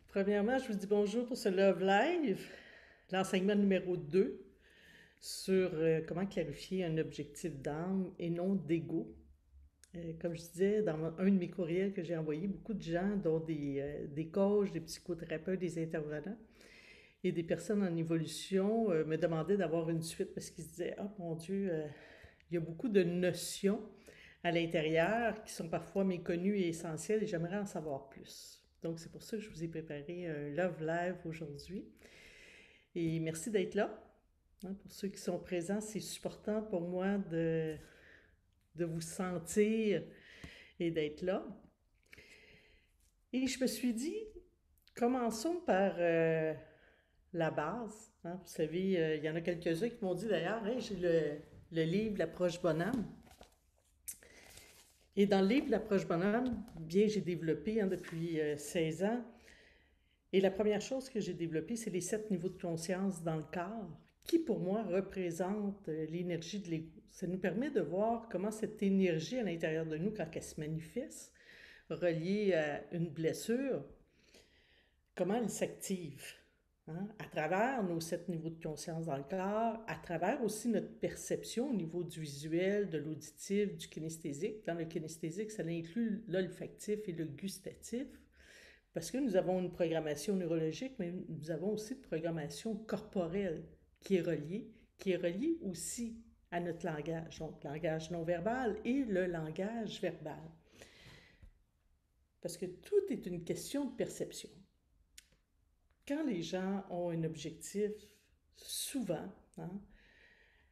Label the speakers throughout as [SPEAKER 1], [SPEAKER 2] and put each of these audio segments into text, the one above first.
[SPEAKER 1] Premièrement, je vous dis bonjour pour ce Love Live, l'enseignement numéro 2 sur comment clarifier un objectif d'âme et non d'ego. Comme je disais dans un de mes courriels que j'ai envoyé, beaucoup de gens, dont des coachs, des psychothérapeutes, des intervenants et des personnes en évolution, me demandaient d'avoir une suite parce qu'ils se disaient: «Ah mon Dieu, il y a beaucoup de notions à l'intérieur qui sont parfois méconnues et essentielles et j'aimerais en savoir plus.» Donc, c'est pour ça que je vous ai préparé un Love Live aujourd'hui. Et merci d'être là. Hein, pour ceux qui sont présents, c'est supportant pour moi de vous sentir et d'être là. Et je me suis dit, commençons par la base. Hein. Vous savez, il y en a quelques-uns qui m'ont dit d'ailleurs: «Hey, j'ai le livre L'approche bonhomme.» Et dans le livre L'approche bonhomme, bien, j'ai développé depuis 16 ans. Et la première chose que j'ai développée, c'est les 7 niveaux de conscience dans le corps, qui pour moi représentent l'énergie de l'ego. Ça nous permet de voir comment cette énergie à l'intérieur de nous, quand elle se manifeste, reliée à une blessure, comment elle s'active. Hein, à travers nos 7 niveaux de conscience dans le corps, à travers aussi notre perception au niveau du visuel, de l'auditif, du kinesthésique. Dans le kinesthésique, ça inclut l'olfactif et le gustatif. Parce que nous avons une programmation neurologique, mais nous avons aussi une programmation corporelle qui est reliée aussi à notre langage, donc langage non verbal et le langage verbal. Parce que tout est une question de perception. Quand les gens ont un objectif, souvent, hein,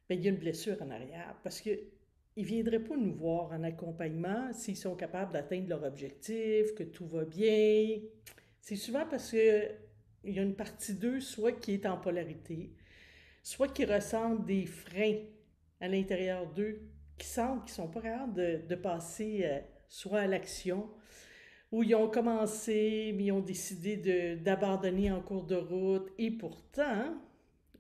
[SPEAKER 1] ben, il y a une blessure en arrière, parce qu'ils ne viendraient pas nous voir en accompagnement s'ils sont capables d'atteindre leur objectif, que tout va bien. C'est souvent parce que il y a une partie d'eux, soit qui est en polarité, soit qui ressentent des freins à l'intérieur d'eux, qui sentent qu'ils ne sont pas capables de passer soit à l'action, ou ils ont commencé, mais ils ont décidé d'abandonner en cours de route, et pourtant,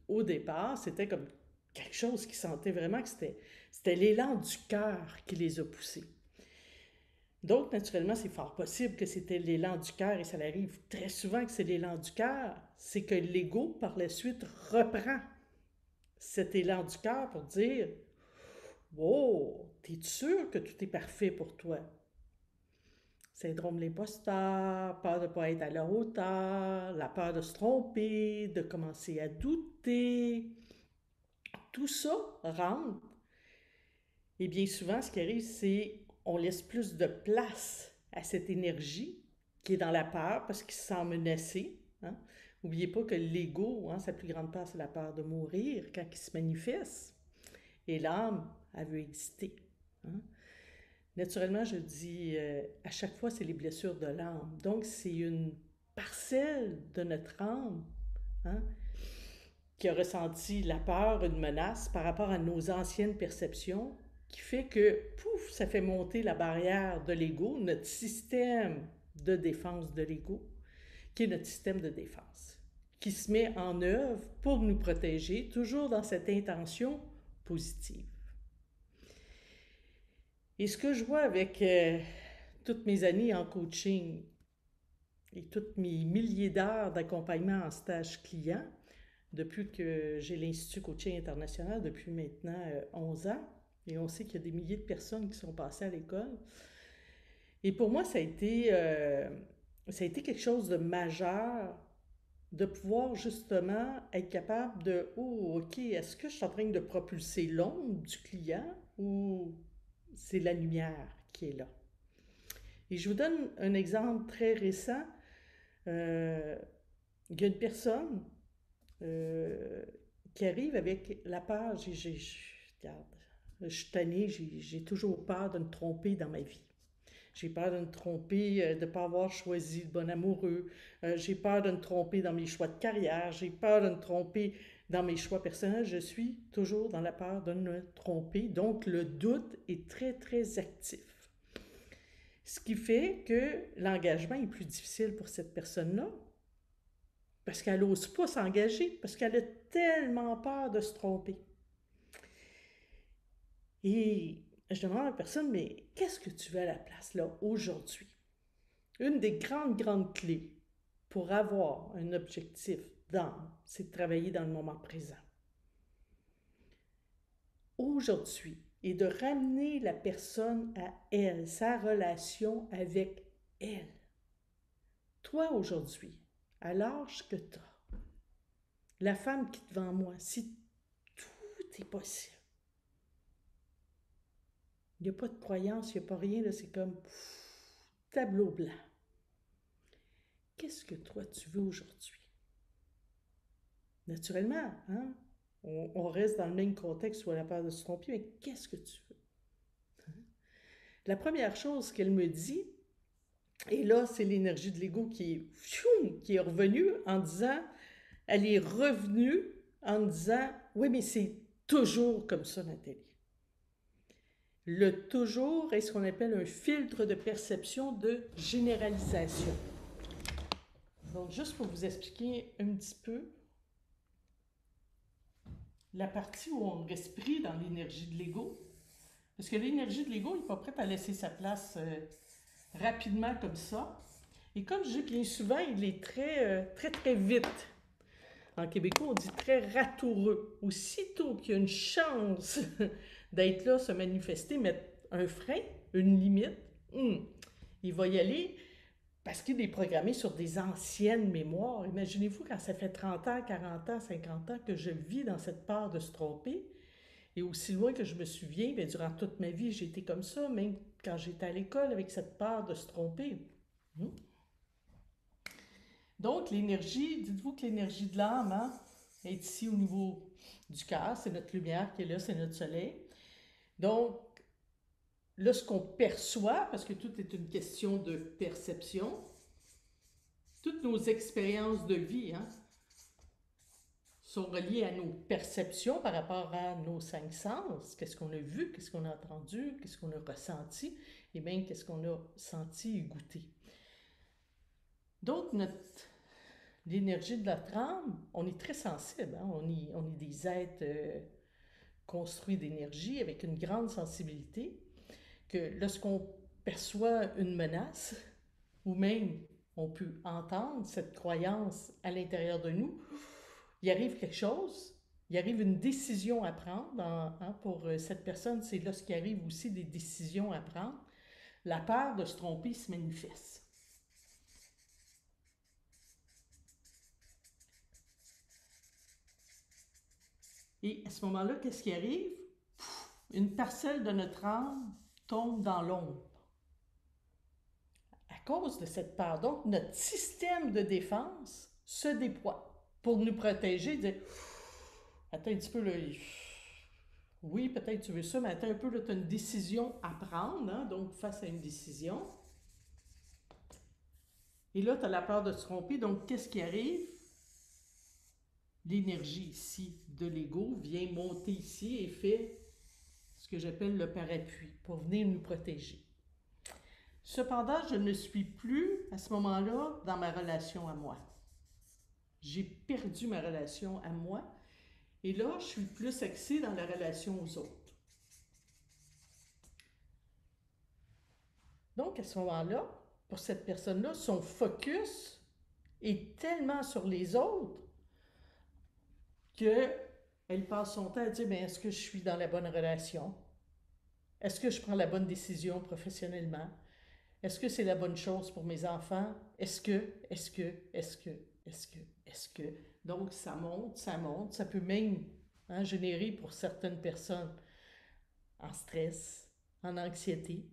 [SPEAKER 1] au départ, c'était comme quelque chose qui sentait vraiment que c'était l'élan du cœur qui les a poussés. Donc, naturellement, c'est fort possible que c'était l'élan du cœur, et ça arrive très souvent que c'est l'élan du cœur, c'est que l'ego, par la suite, reprend cet élan du cœur pour dire: «Wow, t'es sûr que tout est parfait pour toi?» Syndrome de l'imposteur, peur de ne pas être à la hauteur, la peur de se tromper, de commencer à douter. Tout ça rentre. Et bien souvent, ce qui arrive, c'est on laisse plus de place à cette énergie qui est dans la peur parce qu'il se sent menacé. Hein. N'oubliez pas que l'ego, hein, sa plus grande peur, c'est la peur de mourir quand il se manifeste. Et l'âme, elle veut exister. Hein. Naturellement, je dis, à chaque fois, c'est les blessures de l'âme. Donc, c'est une parcelle de notre âme, hein, qui a ressenti la peur, une menace par rapport à nos anciennes perceptions, qui fait que, pouf, ça fait monter la barrière de l'ego, notre système de défense de l'ego, qui est notre système de défense, qui se met en œuvre pour nous protéger, toujours dans cette intention positive. Et ce que je vois avec toutes mes années en coaching et toutes mes milliers d'heures d'accompagnement en stage client, depuis que j'ai l'Institut Coaching International depuis maintenant 11 ans, et on sait qu'il y a des milliers de personnes qui sont passées à l'école. Et pour moi, ça a été quelque chose de majeur de pouvoir justement être capable de: «Oh, OK, est-ce que je suis en train de propulser l'ombre du client ou c'est la lumière qui est là?» Et je vous donne un exemple très récent. Euh, il y a une personne euh, qui arrive avec la peur. Regarde, je suis tannée, j'ai toujours peur de me tromper dans ma vie. J'ai peur de me tromper, de ne pas avoir choisi le bon amoureux. J'ai peur de me tromper dans mes choix de carrière. J'ai peur de me tromper dans mes choix personnels. Je suis toujours dans la peur de me tromper. Donc, le doute est très, très actif. Ce qui fait que l'engagement est plus difficile pour cette personne-là parce qu'elle n'ose pas s'engager, parce qu'elle a tellement peur de se tromper. Et je demande à la personne: «Mais qu'est-ce que tu veux à la place là aujourd'hui?» Une des grandes, grandes clés, pour avoir un objectif d'âme, c'est de travailler dans le moment présent. Aujourd'hui, et de ramener la personne à elle, sa relation avec elle. Toi, aujourd'hui, à l'âge que tu as, la femme qui est devant moi, si tout est possible, il n'y a pas de croyance, il n'y a pas rien, c'est comme tableau blanc. Qu'est-ce que toi tu veux aujourd'hui? Naturellement, hein? On reste dans le même contexte où elle a peur de se tromper, mais qu'est-ce que tu veux? La première chose qu'elle me dit, et là, c'est l'énergie de l'ego qui est revenue en disant, elle est revenue en disant, oui, mais c'est toujours comme ça, Nathalie. Le toujours est ce qu'on appelle un filtre de perception de généralisation. Donc, juste pour vous expliquer un petit peu, la partie où on reste pris dans l'énergie de l'ego, parce que l'énergie de l'ego n'est pas prête à laisser sa place rapidement comme ça. Et comme je dis bien souvent, il est très vite. En québécois, on dit très ratoureux. Aussitôt qu'il y a une chance d'être là, se manifester, mettre un frein, une limite, il va y aller parce qu'il est programmé sur des anciennes mémoires. Imaginez-vous quand ça fait 30 ans, 40 ans, 50 ans que je vis dans cette peur de se tromper. Et aussi loin que je me souviens, bien, durant toute ma vie, j'ai été comme ça, même quand j'étais à l'école avec cette peur de se tromper. Donc, l'énergie, dites-vous que l'énergie de l'âme est ici au niveau du cœur, c'est notre lumière qui est là, c'est notre soleil. Donc, là, ce qu'on perçoit, parce que tout est une question de perception, toutes nos expériences de vie sont reliées à nos perceptions par rapport à nos 5 sens. Qu'est-ce qu'on a vu, qu'est-ce qu'on a entendu, qu'est-ce qu'on a ressenti, et même qu'est-ce qu'on a senti et goûté. Donc, l'énergie de notre âme, on est très sensible. On est des êtres construits d'énergie avec une grande sensibilité, que lorsqu'on perçoit une menace, ou même on peut entendre cette croyance à l'intérieur de nous, il arrive quelque chose, il arrive une décision à prendre. Pour cette personne, c'est lorsqu'il arrive aussi des décisions à prendre. La peur de se tromper se manifeste. Et à ce moment-là, qu'est-ce qui arrive? Une parcelle de notre âme tombe dans l'ombre. À cause de cette peur. Donc, notre système de défense se déploie pour nous protéger. Dire, attends un petit peu, là, oui, peut-être tu veux ça, mais attends un peu, là, tu as une décision à prendre, donc face à une décision. Et là, tu as la peur de se tromper, donc qu'est-ce qui arrive? L'énergie ici de l'ego vient monter ici et fait ce que j'appelle le parapluie pour venir nous protéger. Cependant, je ne suis plus à ce moment-là dans ma relation à moi. J'ai perdu ma relation à moi et là, je suis plus axée dans la relation aux autres. Donc, à ce moment-là, pour cette personne-là, son focus est tellement sur les autres qu'elle passe son temps à dire, bien, est-ce que je suis dans la bonne relation? Est-ce que je prends la bonne décision professionnellement? Est-ce que c'est la bonne chose pour mes enfants? Est-ce que? Donc, ça monte, ça peut même générer pour certaines personnes en stress, en anxiété.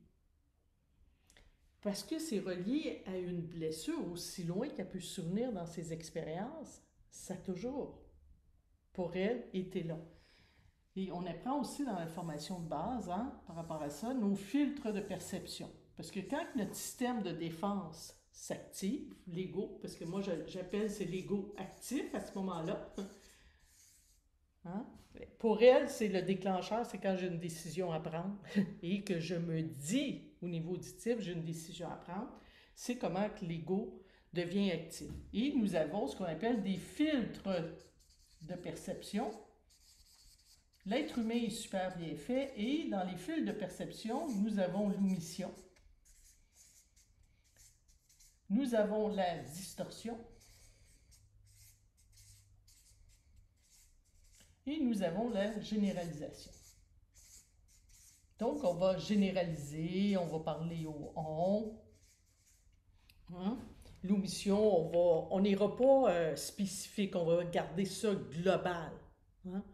[SPEAKER 1] Parce que c'est relié à une blessure aussi loin qu'elle peut se souvenir dans ses expériences, ça a toujours, pour elle, été là. Et on apprend aussi dans la formation de base, par rapport à ça, nos filtres de perception. Parce que quand notre système de défense s'active, l'ego, parce que moi j'appelle c'est l'ego actif à ce moment-là, pour elle, c'est le déclencheur, c'est quand j'ai une décision à prendre et que je me dis au niveau auditif, j'ai une décision à prendre, c'est comment que l'ego devient actif. Et nous avons ce qu'on appelle des filtres de perception. L'être humain est super bien fait et dans les fils de perception, nous avons l'omission. nous avons la distorsion et nous avons la généralisation. Donc, on va généraliser, on va parler au on. Hein? L'omission, on n'ira pas spécifique, on va garder ça global. Hein?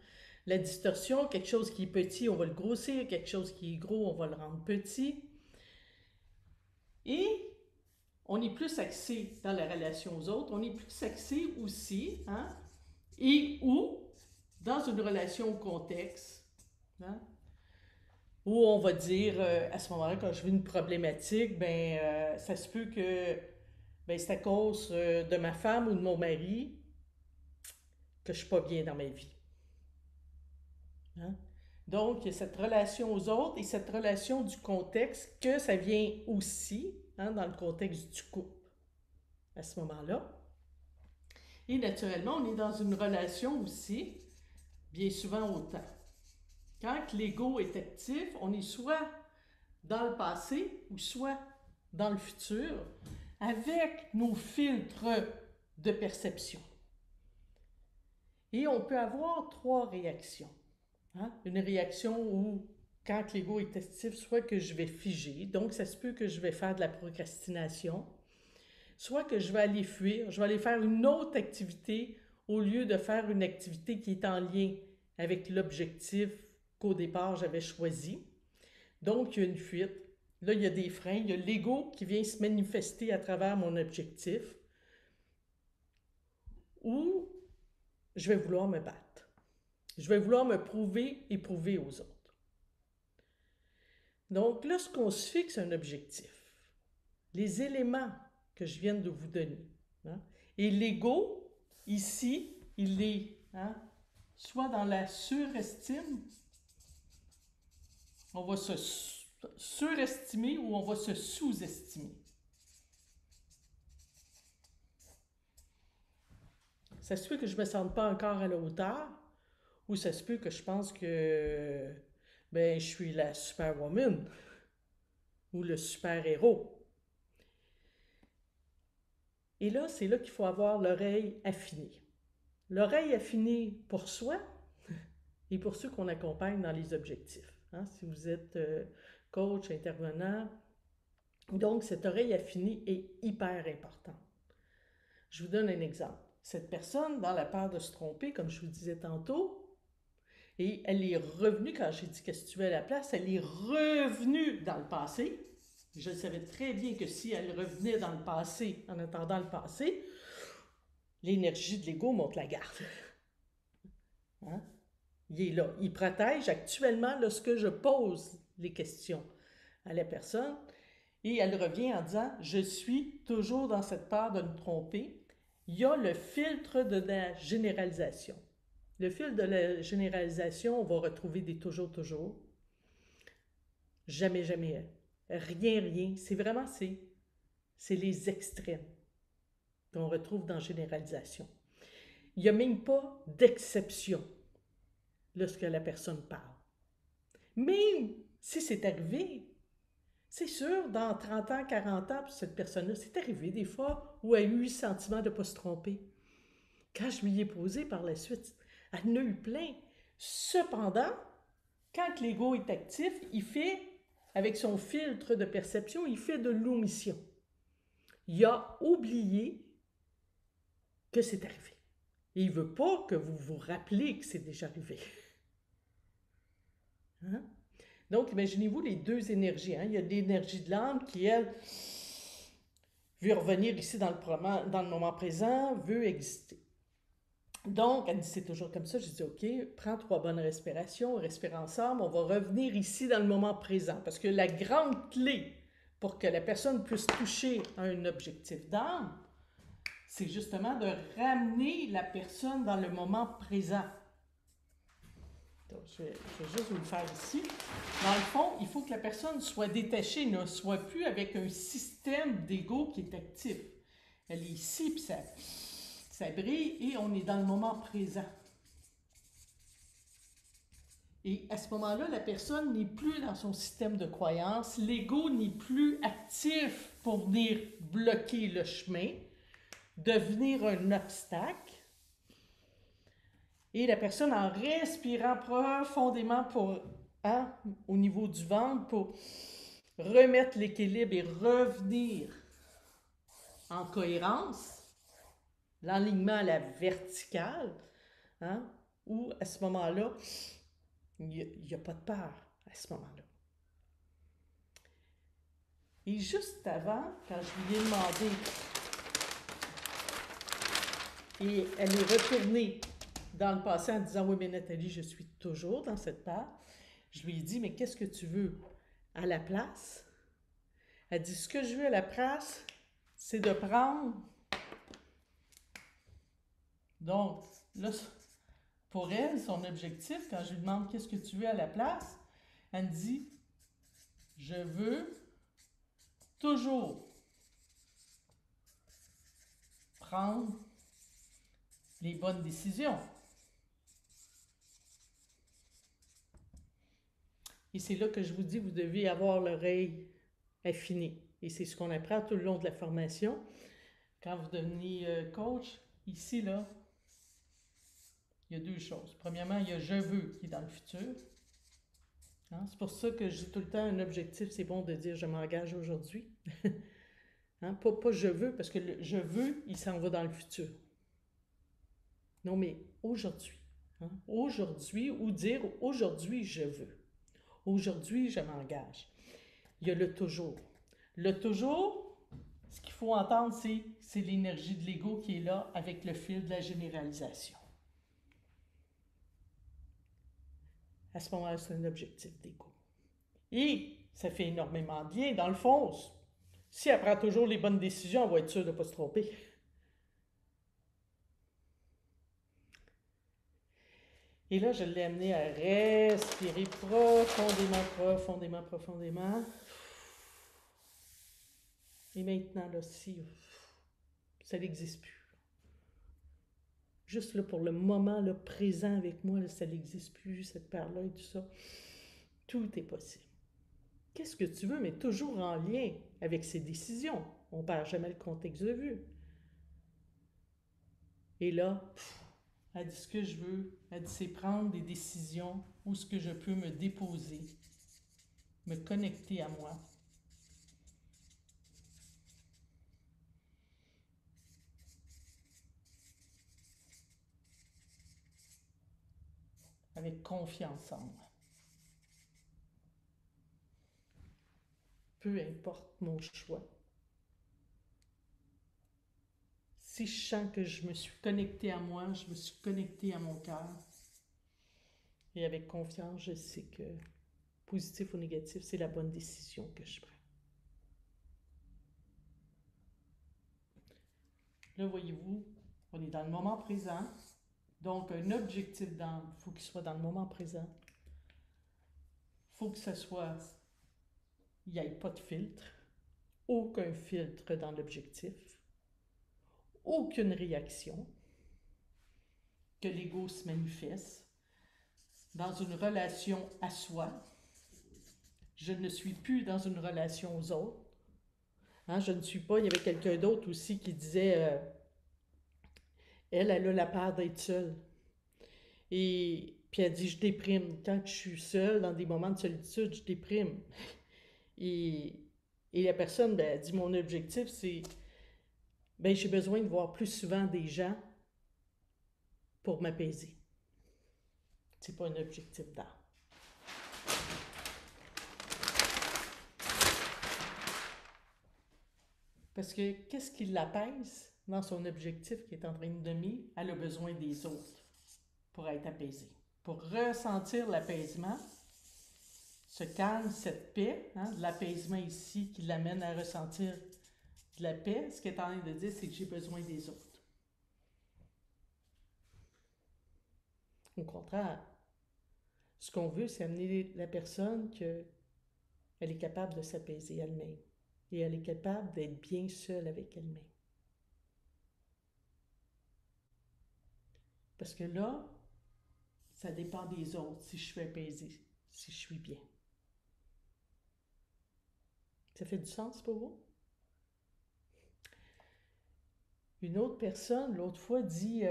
[SPEAKER 1] La distorsion, quelque chose qui est petit, on va le grossir, quelque chose qui est gros, on va le rendre petit. Et on est plus axé dans la relation aux autres, on est plus axé aussi, hein? Et ou dans une relation au contexte, hein? Où on va dire, à ce moment-là, quand je vis une problématique, ça se peut que c'est à cause de ma femme ou de mon mari que je ne suis pas bien dans ma vie. Hein? Donc, il y a cette relation aux autres et cette relation du contexte que ça vient aussi, hein, dans le contexte du couple à ce moment-là. Et naturellement, on est dans une relation aussi, bien souvent au temps. Quand l'ego est actif, on est soit dans le passé ou soit dans le futur avec nos filtres de perception. Et on peut avoir 3 réactions. Hein? Une réaction où, quand l'ego est actif, soit que je vais figer, donc ça se peut que je vais faire de la procrastination, soit que je vais aller fuir, je vais aller faire une autre activité au lieu de faire une activité qui est en lien avec l'objectif qu'au départ j'avais choisi. Donc, il y a une fuite. Là, il y a des freins. Il y a l'ego qui vient se manifester à travers mon objectif. Ou je vais vouloir me battre. Je vais vouloir me prouver et prouver aux autres. Donc, lorsqu'on se fixe un objectif, les éléments que je viens de vous donner, hein, et l'ego, ici, il est soit dans la surestime, on va se surestimer ou on va se sous-estimer. Ça se peut que je ne me sente pas encore à la hauteur, ou ça se peut que je pense que je suis la superwoman ou le super-héros. Et là, c'est là qu'il faut avoir l'oreille affinée. L'oreille affinée pour soi et pour ceux qu'on accompagne dans les objectifs. Hein? Si vous êtes coach, intervenant, donc cette oreille affinée est hyper importante. Je vous donne un exemple. Cette personne, dans la peur de se tromper, comme je vous disais tantôt, et elle est revenue, quand j'ai dit qu'est-ce que tu veux à la place, elle est revenue dans le passé. Je savais très bien que si elle revenait dans le passé, en attendant le passé, l'énergie de l'ego monte la garde. Hein? Il est là. Il protège actuellement lorsque je pose les questions à la personne. Et elle revient en disant, je suis toujours dans cette peur de me tromper. Il y a le filtre de la généralisation. Le fil de la généralisation, on va retrouver des toujours, toujours. Jamais, jamais. Rien, rien. C'est vraiment, c'est les extrêmes qu'on retrouve dans généralisation. Il n'y a même pas d'exception lorsque la personne parle. Même si c'est arrivé, c'est sûr, dans 30 ans, 40 ans, pour cette personne-là, c'est arrivé des fois où elle a eu le sentiment de ne pas se tromper. Quand je lui ai posé par la suite, elle en a eu plein. Cependant, quand l'ego est actif, il fait, avec son filtre de perception, il fait de l'omission. Il a oublié que c'est arrivé. Et il ne veut pas que vous vous rappeliez que c'est déjà arrivé. Hein? Donc, imaginez-vous les 2 énergies. Hein? Il y a l'énergie de l'âme qui, elle, veut revenir ici dans le moment présent, veut exister. Donc, elle dit, c'est toujours comme ça. Je dis, OK, prends 3 bonnes respirations, respire ensemble, on va revenir ici dans le moment présent. Parce que la grande clé pour que la personne puisse toucher à un objectif d'âme, c'est justement de ramener la personne dans le moment présent. Donc, je vais juste vous le faire ici. Dans le fond, il faut que la personne soit détachée, ne soit plus avec un système d'ego qui est actif. Elle est ici, puis ça brille, et on est dans le moment présent. Et à ce moment-là, la personne n'est plus dans son système de croyance, l'ego n'est plus actif pour venir bloquer le chemin, devenir un obstacle. Et la personne, en respirant profondément au niveau du ventre, pour remettre l'équilibre et revenir en cohérence, l'alignement à la verticale, hein, où à ce moment-là, il n'y a pas de peur à ce moment-là. Et juste avant, quand je lui ai demandé, et elle est retournée dans le passé en disant « Oui, mais Nathalie, je suis toujours dans cette part », je lui ai dit « Mais qu'est-ce que tu veux à la place? » Elle dit « Ce que je veux à la place, c'est de prendre. » Donc, là, pour elle, son objectif, quand je lui demande « Qu'est-ce que tu veux à la place? » elle me dit « Je veux toujours prendre les bonnes décisions. » Et c'est là que je vous dis, vous devez avoir l'oreille affinée. Et c'est ce qu'on apprend tout le long de la formation. Quand vous devenez coach, ici, là, il y a deux choses. Premièrement, il y a « je veux » qui est dans le futur. Hein? C'est pour ça que j'ai tout le temps un objectif, c'est bon de dire « je m'engage aujourd'hui ». Hein? Pas « je veux », parce que le « je veux », il s'en va dans le futur. Non, mais aujourd'hui. Hein? Aujourd'hui, ou dire « aujourd'hui, je veux ». Aujourd'hui, je m'engage. Il y a le toujours. Le toujours, ce qu'il faut entendre, c'est l'énergie de l'ego qui est là avec le fil de la généralisation. À ce moment-là, c'est un objectif d'ego. Et ça fait énormément de bien. Dans le fond, si elle prend toujours les bonnes décisions, elle va être sûre de ne pas se tromper. Et là, je l'ai amené à respirer profondément, profondément, profondément. Et maintenant, là, si ça n'existe plus. Juste là, pour le moment là, présent avec moi, là, ça n'existe plus, cette part-là et tout ça. Tout est possible. Qu'est-ce que tu veux, mais toujours en lien avec ses décisions. On ne perd jamais le contexte de vue. Et là, elle dit ce que je veux. Elle dit c'est prendre des décisions où ce que je peux me déposer, me connecter à moi. Avec confiance en moi. Peu importe mon choix. Si je sens que je me suis connectée à moi, je me suis connectée à mon cœur, et avec confiance, je sais que positif ou négatif, c'est la bonne décision que je prends. Là, voyez-vous, on est dans le moment présent. Donc, un objectif il faut qu'il soit dans le moment présent. Il faut que ce soit, il n'y ait pas de filtre, aucun filtre dans l'objectif, aucune réaction, que l'ego se manifeste dans une relation à soi. Je ne suis plus dans une relation aux autres. Hein, je ne suis pas, il y avait quelqu'un d'autre aussi qui disait, elle a la peur d'être seule. Et puis elle dit, je déprime. Quand je suis seule, dans des moments de solitude, je déprime. Et, et la personne, ben, elle dit, mon objectif, c'est, ben, j'ai besoin de voir plus souvent des gens pour m'apaiser. C'est pas un objectif d'âme. Parce que qu'est-ce qui l'apaise dans son objectif qui est en train de nommer? Elle a besoin des autres pour être apaisée. Pour ressentir l'apaisement, ce calme, cette paix, hein, l'apaisement ici qui l'amène à ressentir de la paix, ce qu'elle est en train de dire, c'est que j'ai besoin des autres. Au contraire, ce qu'on veut, c'est amener la personne qu'elle est capable de s'apaiser elle-même. Et elle est capable d'être bien seule avec elle-même. Parce que là, Ça dépend des autres, si je suis apaisée, si je suis bien. Ça fait du sens pour vous? Une autre personne, l'autre fois, dit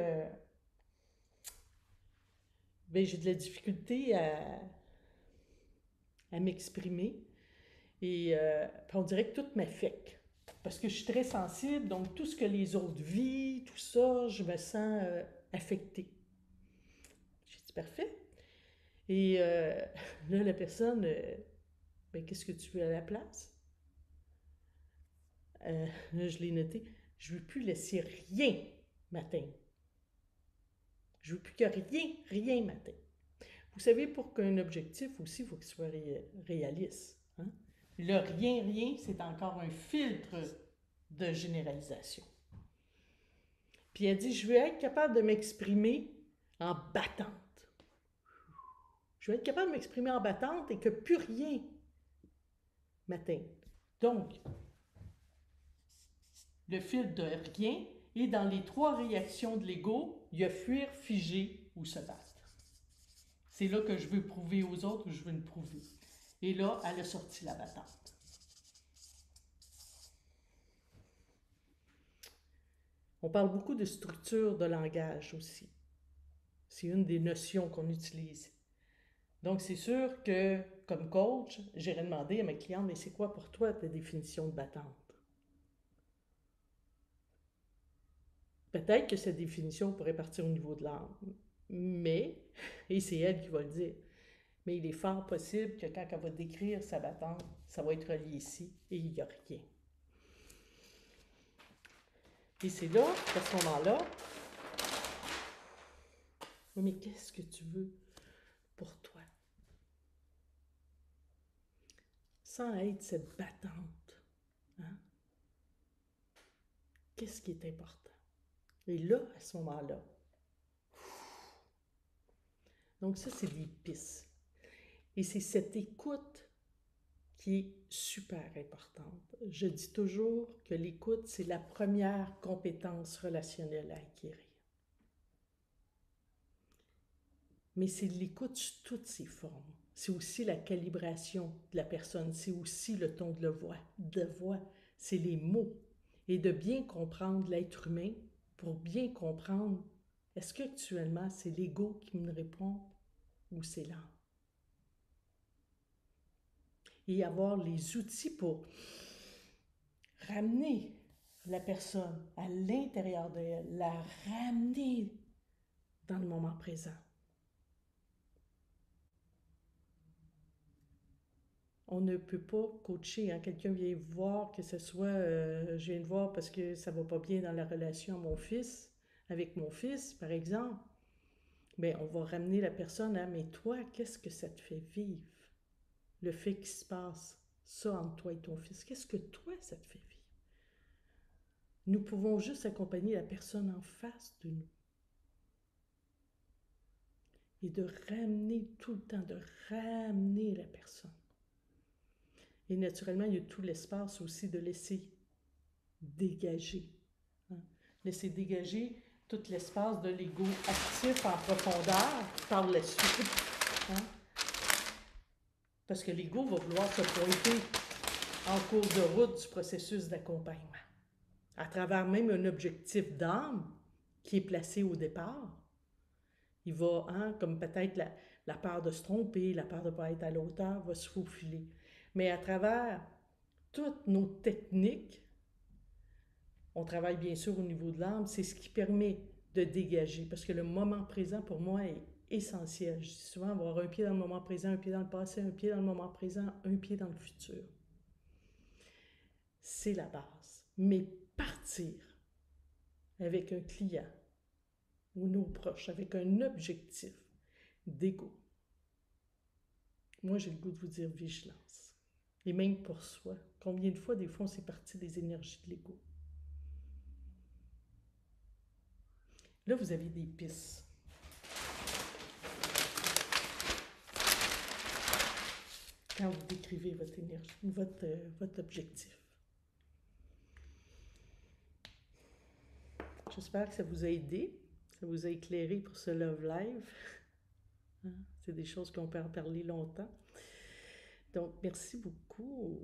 [SPEAKER 1] ben, j'ai de la difficulté à m'exprimer et puis on dirait que tout m'affecte. Parce que je suis très sensible, donc tout ce que les autres vivent, tout ça, je me sens affectée. J'ai dit parfait. Et là, la personne, ben, qu'est-ce que tu veux à la place? Là, je l'ai noté. Je ne veux plus laisser rien m'atteindre. Je ne veux plus que rien m'atteigne. Vous savez, pour qu'un objectif aussi, il faut qu'il soit réaliste. Hein? Le rien, c'est encore un filtre de généralisation. Puis elle dit, je veux être capable de m'exprimer en battante. Je veux être capable de m'exprimer en battante et que plus rien m'atteigne. Donc, le filtre de rien, et dans les 3 réactions de l'ego, il y a fuir, figer ou se battre. C'est là que je veux prouver aux autres ou je veux me prouver. Et là, elle a sorti la battante. On parle beaucoup de structure de langage aussi. C'est une des notions qu'on utilise. Donc, c'est sûr que, comme coach, j'irai demander à mes clients, mais c'est quoi pour toi ta définition de battante? Peut-être que cette définition pourrait partir au niveau de l'âme, mais, et c'est elle qui va le dire, mais il est fort possible que quand elle va décrire sa battante, ça va être relié ici et il n'y a rien. Et c'est là, à ce moment-là, mais qu'est-ce que tu veux pour toi? Sans être cette battante, hein? Qu'est-ce qui est important? Et là, à ce moment-là, donc ça, c'est des pistes. Et c'est cette écoute qui est super importante. Je dis toujours que l'écoute, c'est la première compétence relationnelle à acquérir. Mais c'est l'écoute sous toutes ses formes. C'est aussi la calibration de la personne, c'est aussi le ton de voix, c'est les mots. Et de bien comprendre l'être humain pour bien comprendre, est-ce qu'actuellement c'est l'ego qui me répond ou c'est l'âme? Et avoir les outils pour ramener la personne à l'intérieur d'elle, la ramener dans le moment présent. On ne peut pas coacher. Hein? Quelqu'un vient voir, que ce soit, je viens de voir parce que ça va pas bien dans la relation à mon fils, avec mon fils, par exemple. Bien, on va ramener la personne à, mais toi, qu'est-ce que ça te fait vivre? Le fait qu'il se passe ça entre toi et ton fils, qu'est-ce que toi, ça te fait vivre? Nous pouvons juste accompagner la personne en face de nous. Et de ramener tout le temps, de ramener la personne. Et naturellement, il y a tout l'espace aussi de laisser dégager. Hein? Laisser dégager tout l'espace de l'ego actif en profondeur par la suite. Hein? Parce que l'ego va vouloir se pointer en cours de route du processus d'accompagnement. À travers même un objectif d'âme qui est placé au départ. Il va, hein, comme peut-être la peur de se tromper, la peur de ne pas être à la hauteur, va se faufiler. Mais à travers toutes nos techniques, on travaille bien sûr au niveau de l'âme, c'est ce qui permet de dégager. Parce que le moment présent, pour moi, est essentiel. Je dis souvent avoir un pied dans le moment présent, un pied dans le passé, un pied dans le moment présent, un pied dans le futur. C'est la base. Mais partir avec un client ou nos proches, avec un objectif d'ego. Moi, j'ai le goût de vous dire vigilance. Et même pour soi. Combien de fois, des fois, on s'est parti des énergies de l'ego? Là, vous avez des pistes. Quand vous décrivez votre énergie, votre objectif. J'espère que ça vous a aidé, ça vous a éclairé pour ce Love Live. hein. C'est des choses qu'on peut en parler longtemps. Donc, merci beaucoup.